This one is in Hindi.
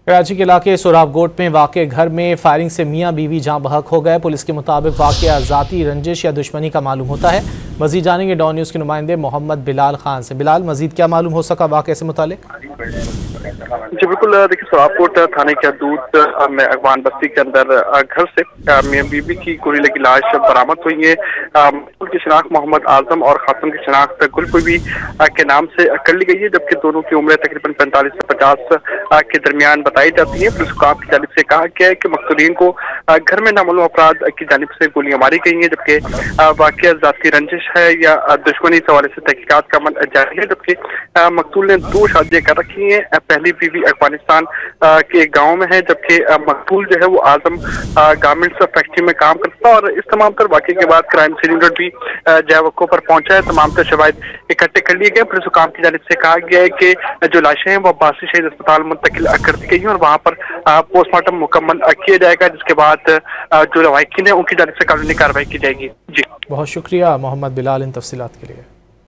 कराची के इलाके सोराबगोट में वाक़े घर में फायरिंग से मियां बीवी जान बहक हो गए। पुलिस के मुताबिक वाक़या ज़ाती रंजिश या दुश्मनी का मालूम होता है। मजीद जानेंगे डॉन न्यूज़ के नुमाइंदे मोहम्मद बिलाल खान से। बिलाल, मजीद क्या मालूम हो सका वाक़े से मुतालिक? जी बिल्कुल, देखिए सोराबकोट थाने के हदूद में अगवान बस्ती के अंदर घर से मियां बीवी की गोली लगी लाश बरामद हुई है। मकतूल की शिनाख्त मोहम्मद आजम और खातून की शिनाख्त गुलबीबी के नाम से कर ली गई है, जबकि दोनों की उम्र तकरीबन 45 से 50 के दरमियान बताई जाती है। पुलिस हुकाम की जानिब से कहा गया है कि मकतूलीन को घर में नामालूम अपराध की जानिब से गोलियां मारी गई हैं, जबकि वाक़या ज़ाती रंजिश है या दुश्मनी इस हवाले से तहकीकात का अमल जारी है। जबकि मकतूल ने 2 शादियां कर रखी हैं। पहली बीवी अफगानिस्तान के एक गाँव में है, जबकि मकतूल जो है वो आजम गारमेंट्स फैक्ट्री में काम करता है। और इस तमाम तर वाक़े के बाद क्राइम सीन यूनिट भी जैवको पर पहुंचा है। तमाम तर शवाहिद इकट्ठे कर लिए गए। पुलिस हुकाम की जानिब से कहा गया है कि जो लाशें हैं वो अब्बासी शहीद अस्पताल मुंतकिल कर दी गई हैं और वहाँ पर पोस्टमार्टम मुकम्मल किया जाएगा, जिसके बाद जो लवाहिकीन है उनकी जानिब से कानूनी कार्रवाई की जाएगी। जी बहुत शुक्रिया मोहम्मद बिलाल इन तफसीलात के लिए।